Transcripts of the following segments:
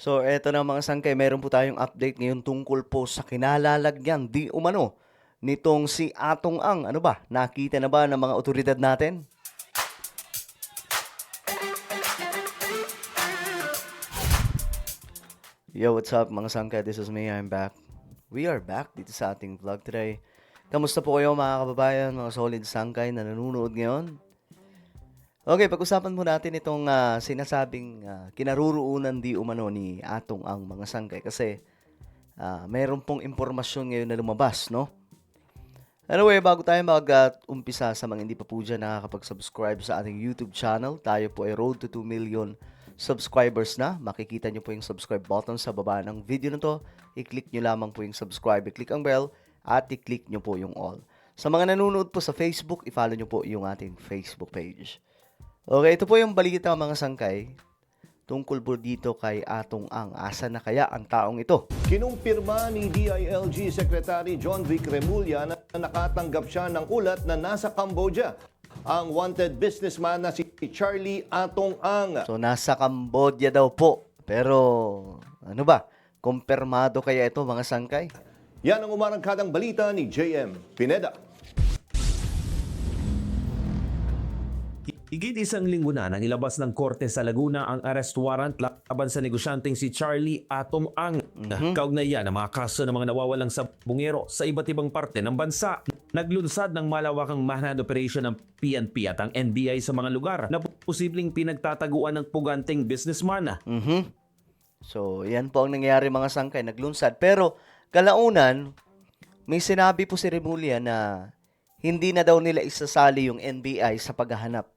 So, eto na mga sangkay, meron po tayong update ngayon tungkol po sa kinalalagyan di umano nitong si Atong Ang. Ano ba? Nakita na ba ng mga otoridad natin? Yo, what's up mga sangkay? This is me, I'm back. We are back dito sa ating vlog today. Kamusta po kayo mga kababayan, mga solid sangkay na nanonood ngayon? Okay, pag-usapan mo natin itong sinasabing kinaruruunan di umano ni Atong Ang mga sangkay kasi mayroon pong impormasyon ngayon na lumabas, no? Anyway, bago tayo mag-umpisa sa mga hindi pa po dyan nakakapag-subscribe sa ating YouTube channel, tayo po ay road to 2 million subscribers na. Makikita nyo po yung subscribe button sa baba ng video na to. I-click nyo lamang po yung subscribe, i-click ang bell, at i-click nyo po yung all. Sa mga nanonood po sa Facebook, i-follow nyo po yung ating Facebook page. Okay, ito po yung balita mga sangkay tungkol po dito kay Atong Ang. Asa na kaya ang taong ito? Kinumpirma ni DILG Secretary John Vic Remulla na nakatanggap siya ng ulat na nasa Cambodia ang wanted businessman na si Charlie Atong Ang. So, nasa Cambodia daw po. Pero, ano ba? Kumpirmado kaya ito mga sangkay? Yan ang umarangkadang balita ni JM Pineda. Higit isang linggo na nang ilabas ng korte sa Laguna ang arrest warrant laban sa negosyanteng si Charlie Atong Ang. Kaugnayan ang mga kaso ng mga nawawalang sabungero sa iba't ibang parte ng bansa. Naglunsad ng malawakang manhunt operation ng PNP at ang NBI sa mga lugar na posibleng pinagtataguan ng puganteng businessman. So, yan po ang nangyayari mga sangkay. Naglunsad. Pero, kalaunan, may sinabi po si Remulla na hindi na daw nila isasali yung NBI sa paghahanap.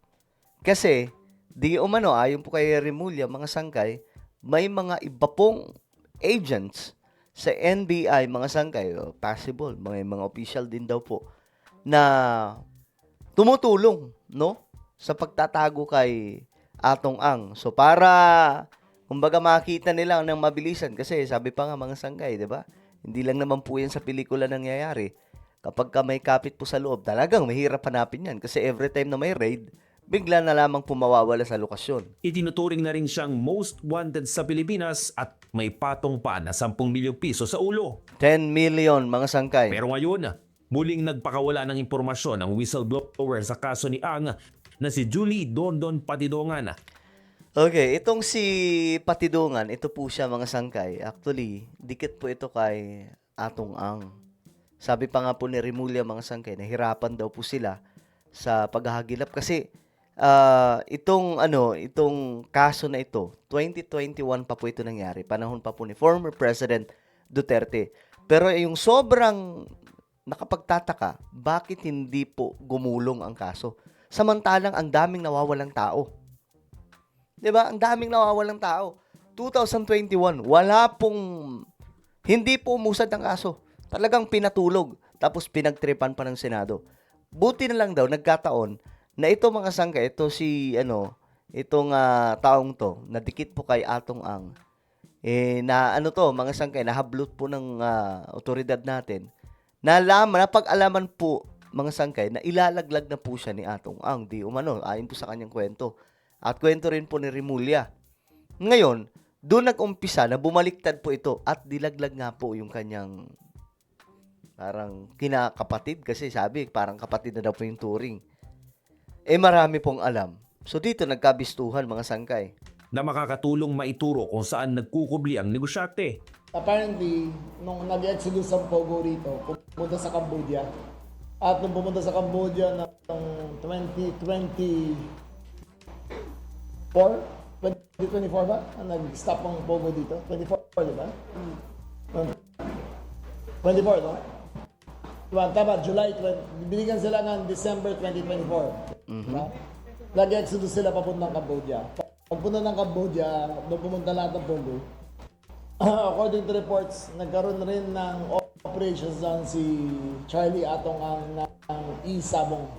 Kasi, di umano, ayon po kay Remulla, mga sangkay, may mga iba pong agents sa NBI, mga sangkay, possible, mga official din daw po, na tumutulong, no? Sa pagtatago kay Atong Ang. So, para, kumbaga makita nila ng mabilisan, kasi sabi pa nga mga sangkay, di ba? Hindi lang naman po yan sa pelikula nangyayari. Kapag ka may kapit po sa loob, talagang mahirap hanapin yan. Kasi every time na may raid, bigla na lamang pumawawala sa lokasyon. Itinuturing na rin siyang most wanted sa Pilipinas at may patong pa na 10 milyong piso sa ulo. 10 million mga sangkay. Pero ngayon, muling nagpakawala ng impormasyon ang whistleblower sa kaso ni Ang na si Julie Dondon Patidongan. Okay, itong si Patidongan, ito po siya mga sangkay. Actually, dikit po ito kay Atong Ang. Sabi pa nga po ni Remulla mga sangkay, nahirapan daw po sila sa paghahagilap kasi itong kaso na ito, 2021 pa po ito nangyari. Panahon pa po ni former President Duterte. Pero yung sobrang nakapagtataka, bakit hindi po gumulong ang kaso? Samantalang ang daming nawawalang tao. 'Di ba? Ang daming nawawalang tao. 2021, hindi po umusad ang kaso. Talagang pinatulog. Tapos pinagtripan pa ng Senado. Buti na lang daw, nagkataon, na ito mga sangkay, itong taong to, nadikit po kay Atong Ang, mga sangkay, nahablot po ng otoridad natin, napag-alaman po, mga sangkay, na ilalaglag na po siya ni Atong Ang, di umano, ayon po sa kanyang kwento. At kwento rin po ni Remulla. Ngayon, doon nag-umpisa na bumaliktad po ito at dilaglag nga po yung kanyang parang kinakapatid kasi sabi, parang kapatid na daw po yung turing. Marami pong alam. So dito nagkabistuhan mga sangkay. Na makakatulong maituro kung saan nagkukubli ang negosyante. Apparently, nung nag-exodus ang Pogo rito, pumunta sa Cambodia. At nung pumunta sa Cambodia noong 2024 ba? Nag-stop ang Pogo dito? 24, di ba? 24, no? Diba, tama, July 20, binigyan sila ng December 2024. Diba? Nag-exodus sila papuntang Cambodia. Pagpunta ng Cambodia, doon pumunta lahat ng Pogo. According to reports, nagkaroon rin ng operations doon si Charlie Atong Ang ng Isabong.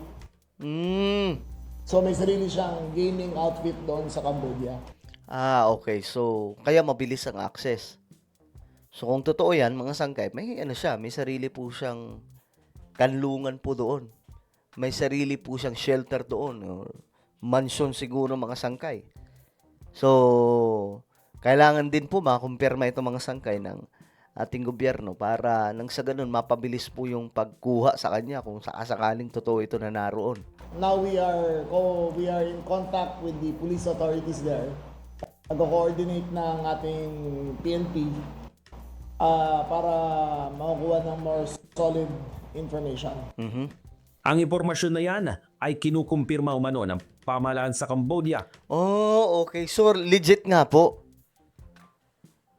So may sarili siyang gaming outfit doon sa Cambodia. Okay. So, kaya mabilis ang access. So, kung totoo yan, mga sangkay, may sarili po siyang kanlungan po doon. May sarili po siyang shelter doon. Or mansion siguro mga sangkay. So, kailangan din po makumpirma itong mga sangkay ng ating gobyerno para nang sa ganun mapabilis po yung pagkuha sa kanya kung sakasakaling totoo ito na naroon. Now we are in contact with the police authorities there. Nag-coordinate ng ating PNP para makukuha ng more solid information. Ang impormasyon na yan ay kinukumpirma umano ng pamahalaan sa Cambodia. Oh, okay. So, legit nga po.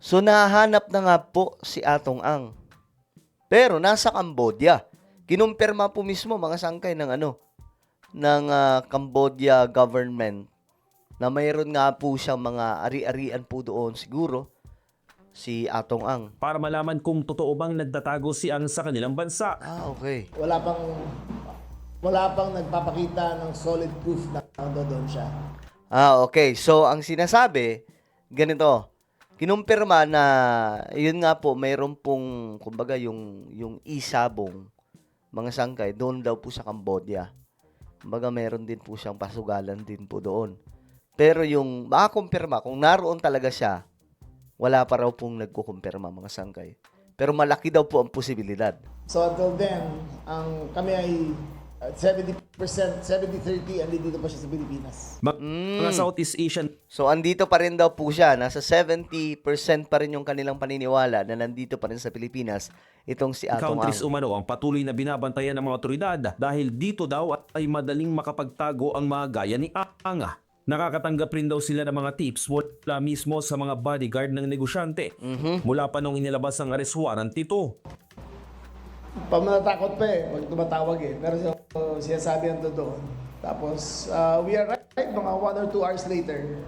So, nahanap na nga po si Atong Ang. Pero, nasa Cambodia. Kinumpirma po mismo mga sangkay ng Cambodia government na mayroon nga po siyang mga ari-arian po doon siguro si Atong Ang. Para malaman kung totoo bang nagtatago si Ang sa kanilang bansa. Ah, okay. Wala pang nagpapakita ng solid proof na nandoon siya. Ah, okay. So, ang sinasabi, ganito, kinumpirma na, yun nga po, mayroon pong, kumbaga, yung isabong, mga sangkay, doon daw po sa Cambodia. Kumbaga, mayroon din po siyang pasugalan din po doon. Pero yung makakumpirma, kung naroon talaga siya, wala pa raw pong nagkukumpirma, mga sangkay. Pero malaki daw po ang posibilidad. So until then, kami ay 70%, 70-30, andito pa siya sa Pilipinas. Mga Southeast Asian So, andito pa rin daw po siya. Nasa 70% pa rin yung kanilang paniniwala na nandito pa rin sa Pilipinas itong si Atong Ang. countries umano ang patuloy na binabantayan ng mga otoridad dahil dito daw ay madaling makapagtago ang mga gaya ni Ang. Nakakatanggap rin daw sila ng mga tips mula mismo sa mga bodyguard ng negosyante mula pa nung inilabas ang arrest warrant ito. Pamanatakot pa pag tumatawag Pero siya sabi ang doon. Tapos, we arrived mga 1 or 2 hours later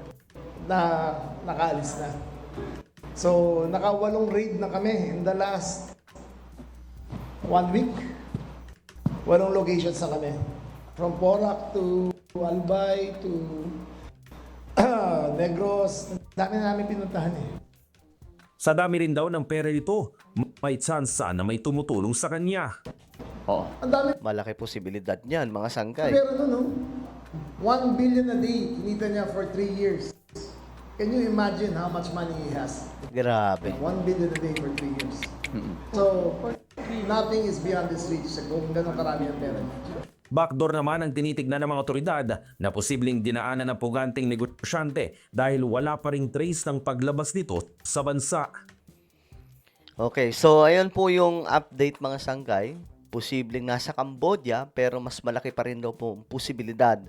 na nakaalis na. So, naka-8 raid na kami in the last 1 week. 8 locations na kami. From Porac to Albay to Negros. Dami na namin pinuntahan Sa dami rin daw ng pera nito, may tsansa na may tumutulong sa kanya. Oh, Ang dami malaki posibilidad niyan, mga sangkay. pero no? 1 billion a day kinita niya for 3 years. Can you imagine how much money he has? Grabe. 1 billion a day for 3 years. So, nothing is beyond this reach kung ganun karami ang pera niya. Backdoor naman ang tinitignan ng mga otoridad na posibleng dinaanan ng puganting negosyante dahil wala pa ring trace ng paglabas nito sa bansa. Okay, so ayun po yung update mga sangkay. Posibleng nasa Cambodia pero mas malaki pa rin daw po ang posibilidad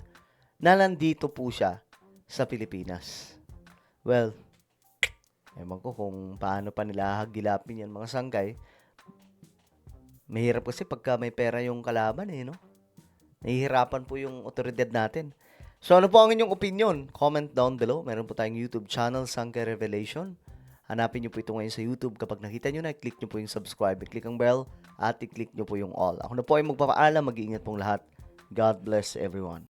na nandito po siya sa Pilipinas. Well, ewan ko kung paano pa nila hagilapin yan mga sangkay. Mahirap kasi pagka may pera yung kalaban no? Nahihirapan po yung otoridad natin. So ano po ang inyong opinion? Comment down below. Meron po tayong YouTube channel, Sangkay Revelation. Hanapin nyo po ito ngayon sa YouTube. Kapag nakita nyo na, click nyo po yung subscribe, click ang bell, at i-click nyo po yung all. Ako na po ay magpapaalam. Mag-iingat pong lahat. God bless everyone.